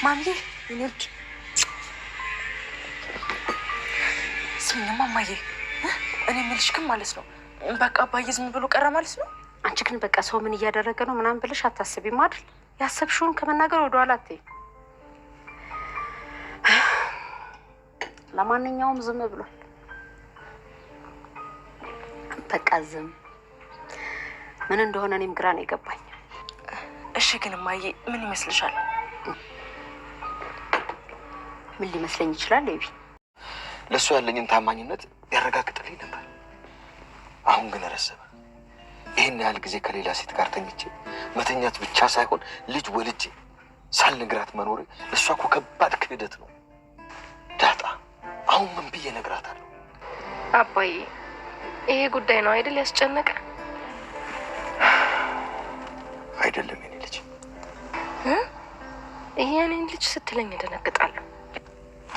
ማሚዬ ይልድ ስሚኝማ ማዬ እኔ የምልሽ ግን ማለት ነው በቃ አባዬ ዝም ብሎ ቀረ ማለት ነው። አንቺ ግን በቃ ሰው ምን እያደረገ ነው ምናምን ብለሽ አታስቢም አይደል? ያሰብሽውን ከመናገር ወደኋላ አትይም። ለማንኛውም ዝም ብሏል። በቃ ዝም ምን እንደሆነ እኔም ግራ ነው የገባኝ። እሺ ግን ማዬ ምን ይመስልሻል? ምን ሊመስለኝ ይችላል? ሌቢ ለእሱ ያለኝን ታማኝነት ያረጋግጥልኝ ነበር። አሁን ግን ረሰበ። ይህን ያህል ጊዜ ከሌላ ሴት ጋር ተኝቼ መተኛት ብቻ ሳይሆን ልጅ ወልጄ ሳልነግራት መኖሬ እሷ እኮ ከባድ ክህደት ነው። ዳጣ አሁን ምን ብዬ እነግራታለሁ? አባዬ ይሄ ጉዳይ ነው አይደል ያስጨነቀ? አይደለም የኔ ልጅ። ይሄ የኔን ልጅ ስትለኝ እደነግጣለሁ።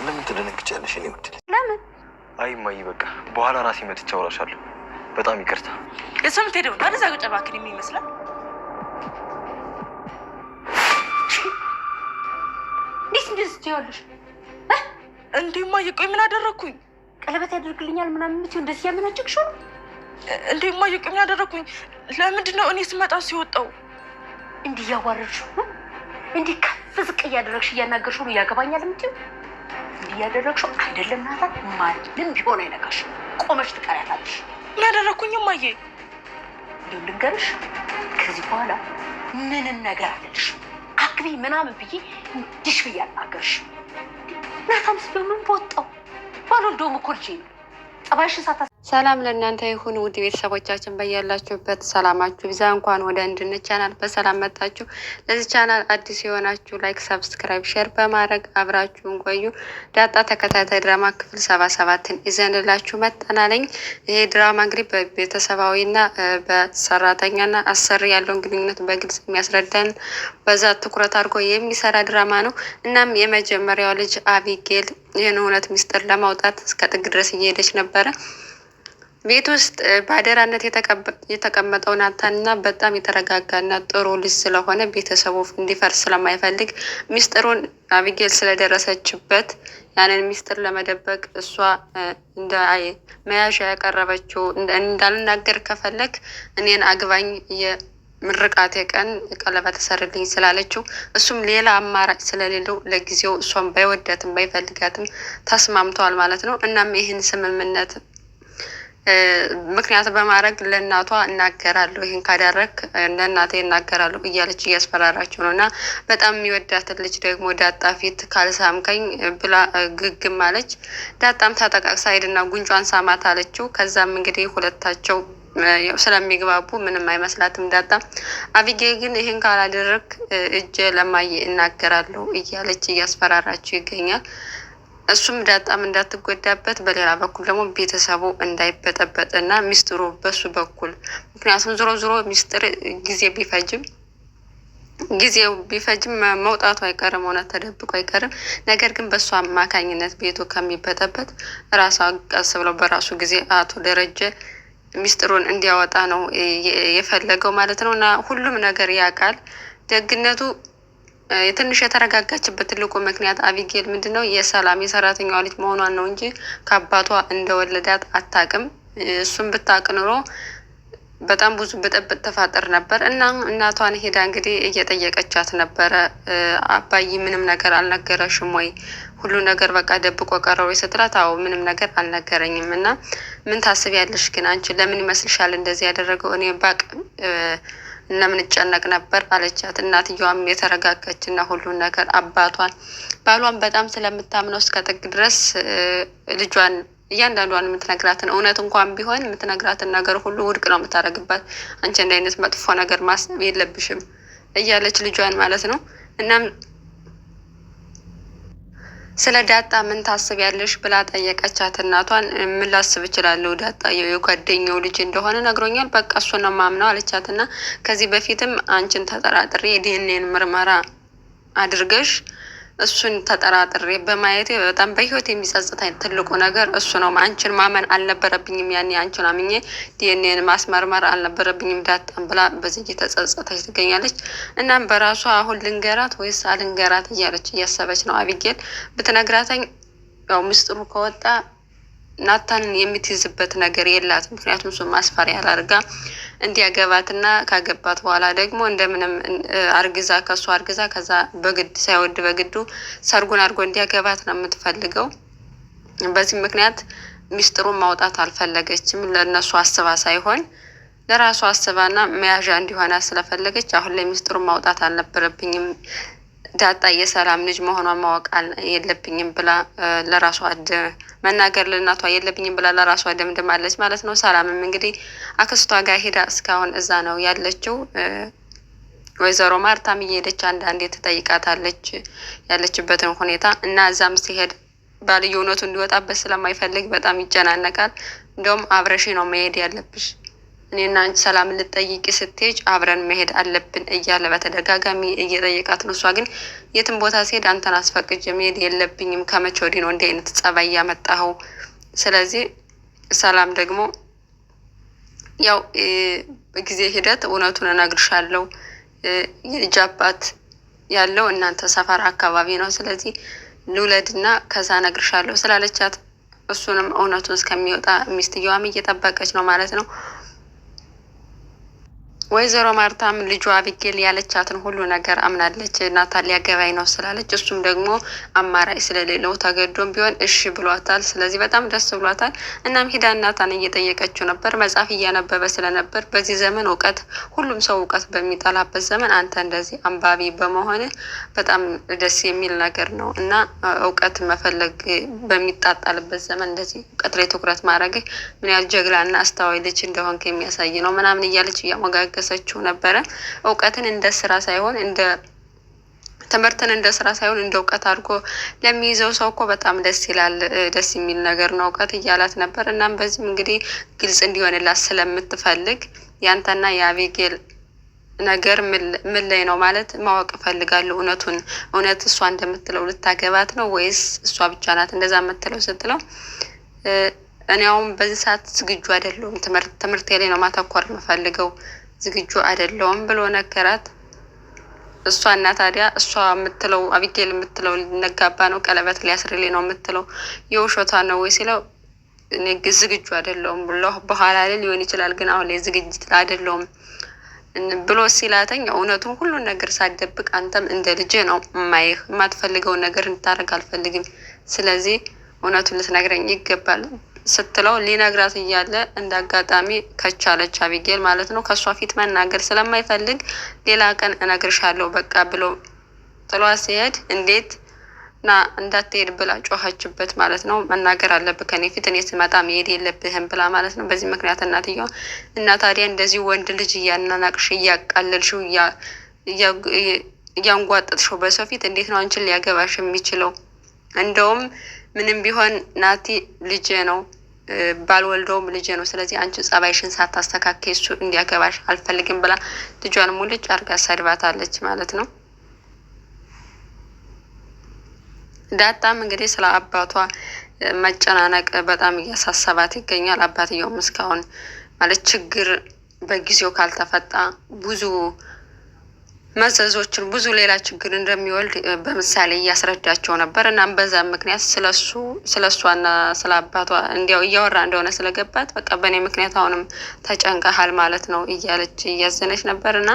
ለምን ትደነግጫለሽ? እኔ ውድ ለምን? አይ እማዬ በቃ በኋላ ራሴ መጥቼ አውራሻለሁ። በጣም ይቅርታ። የሰው የምትሄደው ነው አደዛ ጨባክን የሚመስላል። እንዴት እንደዚህ ትይዋለሽ? እንዴ እማዬ ቆይ ምን አደረግኩኝ? ቀለበት ያደርግልኛል ምናምን የምትይው እንደዚህ ያመናጭቅሽው? እንዴ እማዬ ቆይ ምን አደረግኩኝ? ለምንድን ነው እኔ ስመጣ ሲወጣው እንዲህ እያዋረድሽው እንዲህ ከፍ ዝቅ እያደረግሽ እያናገርሽው ነው ያገባኛል የምትይው? እንዲህ እያደረግሽው አይደለም ናታ ማንም ቢሆን አይነካሽ። ቆመሽ ትቀሪያታለሽ። ምን አደረግኩኝ እማዬ? እንዲሁ ልንገርሽ ከዚህ በኋላ ምንም ነገር አለልሽ አግቢ ምናምን ብዬ እንዲሽ ብዬ አልናገርሽ። ናታንስ በምን በወጣው ባልወልደውም እኮ ልጄ ነው። ጠባይሽን ሳታ ሰላም ለእናንተ ይሁን ውድ ቤተሰቦቻችን፣ በያላችሁበት ሰላማችሁ ይብዛ። እንኳን ወደ አንድነት ቻናል በሰላም መጣችሁ። ለዚህ ቻናል አዲስ የሆናችሁ ላይክ፣ ሰብስክራይብ፣ ሼር በማድረግ አብራችሁን ቆዩ። ዳጣ ተከታታይ ድራማ ክፍል 77ን ይዘንላችሁ መጠናለኝ። ይሄ ድራማ እንግዲህ በቤተሰባዊና በሰራተኛና አሰሪ ያለውን ግንኙነት በግልጽ የሚያስረዳን በዛ ትኩረት አድርጎ የሚሰራ ድራማ ነው። እናም የመጀመሪያው ልጅ አቢጌል ይህን እውነት ሚስጥር ለማውጣት እስከ ጥግ ድረስ እየሄደች ነበረ። ቤት ውስጥ በአደራነት የተቀመጠው ናታንና በጣም የተረጋጋና ጥሩ ልጅ ስለሆነ ቤተሰቡ እንዲፈርስ ስለማይፈልግ ሚስጥሩን አቢጌል ስለደረሰችበት ያንን ሚስጥር ለመደበቅ እሷ እንደ መያዣ ያቀረበችው እንዳልናገር ከፈለግ እኔን አግባኝ ምርቃቴ ቀን ቀለበት ተሰርልኝ ስላለችው እሱም ሌላ አማራጭ ስለሌለው ለጊዜው እሷም ባይወዳትም ባይፈልጋትም ተስማምተዋል ማለት ነው። እናም ይህን ስምምነት ምክንያት በማድረግ ለእናቷ እናገራለሁ፣ ይህን ካደረግ ለእናቴ እናገራለሁ እያለች እያስፈራራቸው ነው። እና በጣም የሚወዳትን ልጅ ደግሞ ዳጣ ፊት ካልሳምከኝ ብላ ግግም አለች። ዳጣም ታጠቃቅሳ ሄድና ጉንጯን ሳማት አለችው። ከዛም እንግዲህ ሁለታቸው ስለሚግባቡ ምንም አይመስላትም ዳጣ። አቢጌ ግን ይህን ካላደረግ እጄ ለማየ እናገራለሁ እያለች እያስፈራራችው ይገኛል። እሱም ዳጣም እንዳትጎዳበት፣ በሌላ በኩል ደግሞ ቤተሰቡ እንዳይበጠበጥና ሚስጥሩ በሱ በኩል ምክንያቱም ዞሮ ዞሮ ሚስጥር ጊዜው ቢፈጅም መውጣቱ አይቀርም፣ እውነት ተደብቆ አይቀርም። ነገር ግን በእሱ አማካኝነት ቤቱ ከሚበጠበጥ ራሷ ቀስ ብለው በራሱ ጊዜ አቶ ደረጀ ሚስጥሩን እንዲያወጣ ነው የፈለገው ማለት ነው። እና ሁሉም ነገር ያውቃል። ደግነቱ ትንሽ የተረጋጋችበት ትልቁ ምክንያት አቢጌል ምንድነው የሰላም የሰራተኛዋ ልጅ መሆኗን ነው እንጂ ከአባቷ እንደወለዳት አታውቅም። እሱም ብታውቅ ኑሮ በጣም ብዙ ብጥብጥ ተፋጠር ነበር። እና እናቷን ሄዳ እንግዲህ እየጠየቀቻት ነበረ። አባዬ ምንም ነገር አልነገረሽም ወይ? ሁሉ ነገር በቃ ደብቆ ቀረው ስትላት፣ አዎ ምንም ነገር አልነገረኝም። እና ምን ታስቢያለሽ ግን አንቺ? ለምን ይመስልሻል እንደዚህ ያደረገው? እኔ ባቅ ለምን እጨነቅ ነበር አለቻት። እናትየዋም የተረጋጋች እና ሁሉን ነገር ባሏን በጣም ስለምታምነው እስከ ጥግ ድረስ ልጇን እያንዳንዷን የምትነግራትን እውነት እንኳን ቢሆን የምትነግራትን ነገር ሁሉ ውድቅ ነው የምታደርግባት። አንቺ እንደ አይነት መጥፎ ነገር ማሰብ የለብሽም እያለች ልጇን ማለት ነው። እናም ስለ ዳጣ ምን ታስቢያለሽ ብላ ጠየቀቻት እናቷን። ምን ላስብ እችላለሁ? ዳጣ የጓደኛው ልጅ እንደሆነ ነግሮኛል፣ በቃ እሱ ነው ማምነው አለቻት። እና ከዚህ በፊትም አንቺን ተጠራጥሬ የዲኤንኤን ምርመራ አድርገሽ እሱን ተጠራጥሬ በማየቴ በጣም በህይወት የሚጸጽተኝ ትልቁ ነገር እሱ ነው። አንቺን ማመን አልነበረብኝም፣ ያኔ አንቺን አምኜ ዲኤንኤን ማስመርመር አልነበረብኝም ዳጣም ብላ በዚህ እየተጸጸተች ትገኛለች። እናም በራሷ አሁን ልንገራት ወይስ አልንገራት እያለች እያሰበች ነው። አቢጌል ብትነግራተኝ ያው ምስጢሩ ከወጣ ናታንን የምትይዝበት ነገር የላትም። ምክንያቱም እሱ ማስፈሪያ አድርጋ እንዲያገባትና ካገባት በኋላ ደግሞ እንደምንም አርግዛ ከሱ አርግዛ ከዛ በግድ ሳይወድ በግዱ ሰርጉን አድርጎ እንዲያገባት ነው የምትፈልገው። በዚህ ምክንያት ሚስጥሩን ማውጣት አልፈለገችም። ለእነሱ አስባ ሳይሆን ለራሷ አስባና መያዣ እንዲሆና ስለፈለገች አሁን ላይ ሚስጥሩን ማውጣት አልነበረብኝም፣ ዳጣ የሰላም ልጅ መሆኗን ማወቅ የለብኝም ብላ ለራሷ መናገር ለእናቷ የለብኝም ብላ ለራሷ ደምድማለች ማለት ነው። ሰላምም እንግዲህ አክስቷ ጋር ሄዳ እስካሁን እዛ ነው ያለችው። ወይዘሮ ማርታም እየሄደች አንዳንዴ ትጠይቃታለች ያለችበትን ሁኔታ እና እዛም ሲሄድ ባልየው እውነቱ እንዲወጣበት ስለማይፈልግ በጣም ይጨናነቃል። እንደውም አብረሽ ነው መሄድ ያለብሽ፣ እኔና አንቺ ሰላም ልጠይቂ ስትሄጅ አብረን መሄድ አለብን እያለ በተደጋጋሚ እየጠየቃት ነው። እሷ ግን የትም ቦታ ሲሄድ አንተን አስፈቅጄ መሄድ የለብኝም፣ ከመቼ ወዲህ ነው እንዲህ አይነት ጸባይ ያመጣኸው? ስለዚህ ሰላም ደግሞ ያው በጊዜ ሂደት እውነቱን እነግርሻለሁ፣ የልጅ አባት ያለው እናንተ ሰፈር አካባቢ ነው፣ ስለዚህ ልውለድና ከዛ እነግርሻለሁ ስላለቻት እሱንም እውነቱን እስከሚወጣ ሚስትየዋም እየጠበቀች ነው ማለት ነው። ወይዘሮ ማርታም ልጇ አቢጌል ያለቻትን ሁሉ ነገር አምናለች። ናታን ሊያገባኝ ነው ስላለች እሱም ደግሞ አማራጭ ስለሌለው ተገዶም ቢሆን እሺ ብሏታል። ስለዚህ በጣም ደስ ብሏታል። እናም ሂዳ ናታን እየጠየቀችው ነበር። መጽሐፍ እያነበበ ስለነበር በዚህ ዘመን እውቀት፣ ሁሉም ሰው እውቀት በሚጠላበት ዘመን አንተ እንደዚህ አንባቢ በመሆን በጣም ደስ የሚል ነገር ነው እና እውቀት መፈለግ በሚጣጣልበት ዘመን እንደዚህ እውቀት ላይ ትኩረት ማድረግ ምን ያህል ጀግናና አስተዋይ ልጅ እንደሆንክ የሚያሳይ ነው ምናምን እያለች እያሞጋገ ሰችው ነበረ። እውቀትን እንደ ስራ ሳይሆን ትምህርትን እንደ ስራ ሳይሆን እንደ እውቀት አድርጎ ለሚይዘው ሰው እኮ በጣም ደስ ይላል፣ ደስ የሚል ነገር ነው እውቀት እያላት ነበር። እናም በዚህም እንግዲህ ግልጽ እንዲሆንላት ስለምትፈልግ ያንተና የአቢጌል ነገር ምን ላይ ነው ማለት ማወቅ እፈልጋለሁ። እውነት እሷ እንደምትለው ልታገባት ነው ወይስ እሷ ብቻ ናት እንደዛ የምትለው ስትለው እኔ አሁን በዚህ ሰዓት ዝግጁ አይደለሁም፣ ትምህርቴ ላይ ነው ማተኮር የምፈልገው፣ ዝግጁ አይደለሁም ብሎ ነገራት። እሷ እና ታዲያ እሷ የምትለው አቢጌል የምትለው ልነጋባ ነው ቀለበት ሊያስርልኝ ነው የምትለው የውሸቷ ነው ወይ ሲለው እኔ ዝግጁ አይደለሁም ብሎ በኋላ ላይ ሊሆን ይችላል ግን አሁን ላይ ዝግጅት አይደለሁም ብሎ ሲላተኝ እውነቱን ሁሉን ነገር ሳደብቅ አንተም እንደ ልጅ ነው ማይህ የማትፈልገውን ነገር እንድታደርግ አልፈልግም፣ ስለዚህ እውነቱን ልትነግረኝ ይገባል ስትለው ሊነግራት እያለ እንደ አጋጣሚ ከቻለች አቢጌል ማለት ነው ከሷ ፊት መናገር ስለማይፈልግ ሌላ ቀን እነግርሻለሁ በቃ ብሎ ጥሏ ሲሄድ እንዴት ና እንዳትሄድ ብላ ጮኸችበት ማለት ነው። መናገር አለብህ ከኔ ፊት፣ እኔ ስመጣ መሄድ የለብህም ብላ ማለት ነው። በዚህ ምክንያት እናትየዋ እና ታዲያ እንደዚህ ወንድ ልጅ እያናናቅሽ እያቃለልሽው እያንጓጠጥሽው በሰው ፊት እንዴት ነው አንቺን ሊያገባሽ የሚችለው? እንደውም ምንም ቢሆን ናቲ ልጄ ነው፣ ባልወልደውም ልጄ ነው። ስለዚህ አንቺ ጸባይሽን ሳታስተካከይ እሱ እንዲያገባሽ አልፈልግም ብላ ልጇን ሙልጭ አርጋ ሰድባታለች ማለት ነው። ዳጣም እንግዲህ ስለ አባቷ መጨናነቅ በጣም እያሳሰባት ይገኛል። አባትየውም እስካሁን ማለት ችግር በጊዜው ካልተፈጣ ብዙ መዘዞችን ብዙ ሌላ ችግር እንደሚወልድ በምሳሌ እያስረዳቸው ነበር። እናም በዛ ምክንያት ስለሷና ስለ አባቷ እንዲያው እያወራ እንደሆነ ስለገባት በቃ በእኔ ምክንያት አሁንም ተጨንቀሃል ማለት ነው እያለች እያዘነች ነበር። እና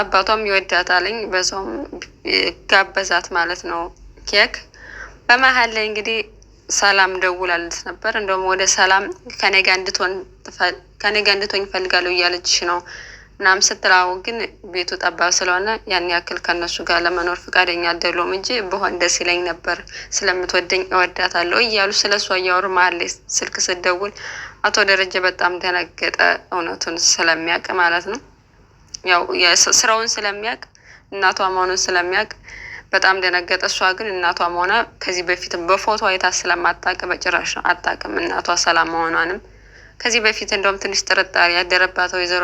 አባቷም ይወዳታልኝ በዛውም ጋበዛት ማለት ነው ኬክ። በመሀል ላይ እንግዲህ ሰላም ደውላለት ነበር። እንደውም ወደ ሰላም ከኔ ጋር እንድትሆኝ እፈልጋለሁ እያለችሽ ነው ምናምን ስትላው ግን ቤቱ ጠባብ ስለሆነ ያን ያክል ከነሱ ጋር ለመኖር ፈቃደኛ አይደሉም እንጂ በሆን ደስ ይለኝ ነበር፣ ስለምትወደኝ እወዳታለሁ እያሉ ስለሷ እያወሩ መሀል ላይ ስልክ ስደውል አቶ ደረጀ በጣም ደነገጠ። እውነቱን ስለሚያውቅ ማለት ነው፣ ያው ስራውን ስለሚያውቅ እናቷ መሆኑን ስለሚያውቅ በጣም ደነገጠ። እሷ ግን እናቷ መሆኗ ከዚህ በፊትም በፎቶ አይታ ስለማታውቅ በጭራሽ ነው አታውቅም እናቷ ሰላም መሆኗንም። ከዚህ በፊት እንደውም ትንሽ ጥርጣሬ ያደረባት ወይዘሮ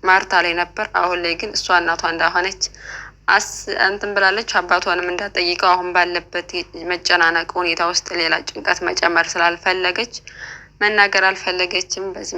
ማርታ ላይ ነበር። አሁን ላይ ግን እሷ እናቷ እንዳሆነች እንትን ብላለች። አባቷንም እንዳትጠይቀው አሁን ባለበት መጨናነቅ ሁኔታ ውስጥ ሌላ ጭንቀት መጨመር ስላልፈለገች መናገር አልፈለገችም። በዚህ